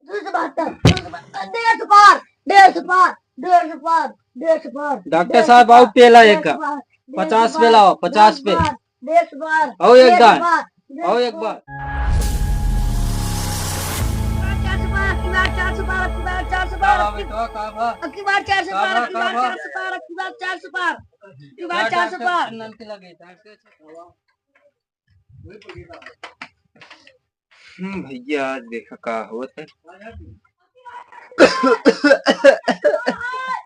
272, 150 पार, 150 पार, 150 पार। Doctor साहब आओ पेला एक 50 पे लाओ, 50 पे 150 पार, आओ एक बार, आओ एक बार। 400 पार, 400 पार, 400 पार, अक्की बार 400 पार, अक्की बार 400 पार, अक्की बार 400 पार, अक्की बार 400 पार। भैया देखा का होता है।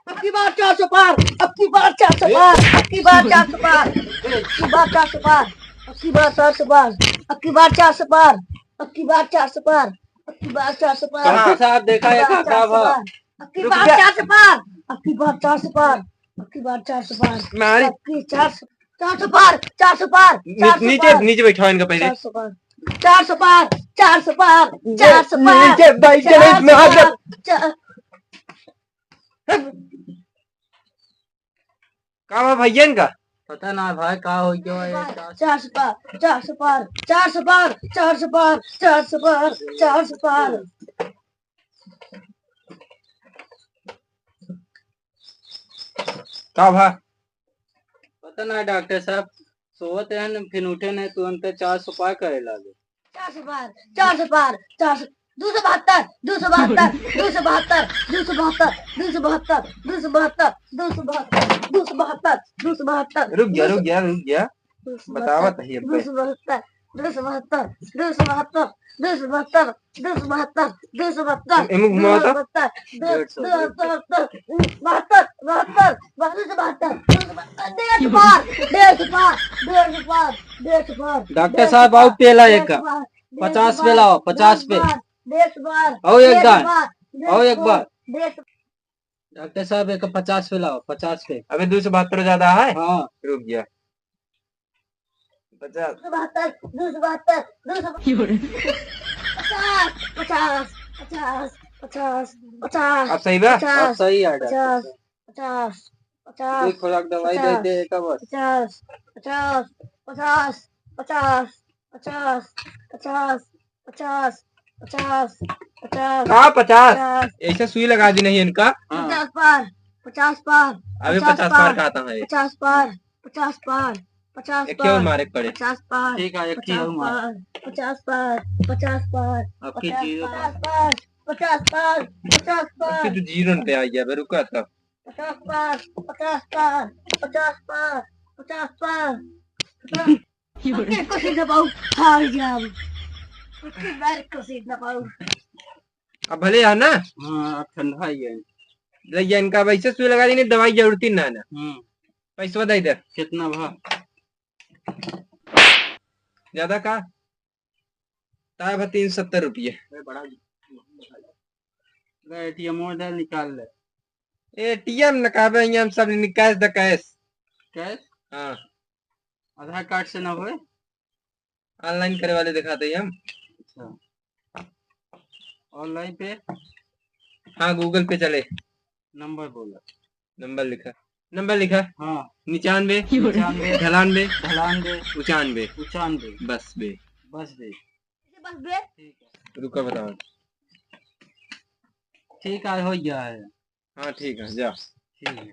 अक्की बार 400 पार, अक्की बार 400 पार, अक्की बार 400 पार, अक्की बार 400 पार, अक्की बार 400 पार, अक्की बार 400 पार, अक्की बार 400 पार, अक्की बार 400 पार। डॉक्टर साहब देखा है का भाव। अक्की बार 400 पार, अक्की बार 400 पार, अक्की बार 400 पार, अक्की 400 पार, 400 पार, नीचे नीचे बैठाओ इनका पहले। 400 पार, 400 पार, 400 पार, 400 पार, नीचे बैठ के इसमें हाथ का भैया इनका पता ना भाई का हो गया। 400 पार, 400 पार, 400 पार, 400 पार, 400 पार, 400 पार। का भा पता ना डॉक्टर साहब सोते हैं फिर उठे नहीं तुरंत 400 पार करे लागे। 400 पार, 400 पार, 400 272, 272, 272, 272, 272, 272, 272, 272, 272। रुक गया बतावा तही अब 272, 272, 272, 272, 272, 272, एमु घुमाओ तो 272, 272, 150 पार, 150 पार, 150 पार, 150 पार। डॉक्टर साहब आओ पेला एक 50 पे लाओ, 50 पे आओ एक बार, आओ एक बार। डॉक्टर साहब एक 50 पे लाओ, 50 पे। अबे 272 ज्यादा है। हाँ रुक गया 50 272, 272, 50, 50, 50, 50। अब सही बा। अब सही है 50, 50, 50। एक खुराक दवाई दे दे एक बस। 50, 50, 50, 50, 50, 50, 50, 50, 50। हाँ 50 ऐसे सुई लगा दी नहीं इनका। 50 पार, 50 पार, अभी 50 पार का आता है। 50 पार, 50 पार, 50 एक पार, और मारे पड़े। 50 पार, ठीक है एक 50 पार, 50 पार, 50 पार, 50 पार, 50 पार, 50 पार। तो जीरो पे आ गया रुका तब। 50 पार, 50 पार, 50 पार, 50 पार। कुछ न पाऊ हार गया कुछ न पाऊ। अब भले है ना। हाँ ठंडा ही है भैया इनका वैसे सुई लगा दी दवाई जरूरत ही ना ना। पैसा दे दे कितना भा ज्यादा का ताब 370 रुपये। एटीएम ऑर्डर निकाल ले। एटीएम नकाबे हम सब निकाल द कैश कैश। हाँ आधार कार्ड से ना होए ऑनलाइन करे वाले दिखाते हैं हम। अच्छा ऑनलाइन पे। हाँ गूगल पे चले। नंबर बोला नंबर लिखा हाँ 99 95 98 95 बस बे बस बे रुका बताओ। ठीक है हो गया है। हाँ ठीक है जा ठीक है।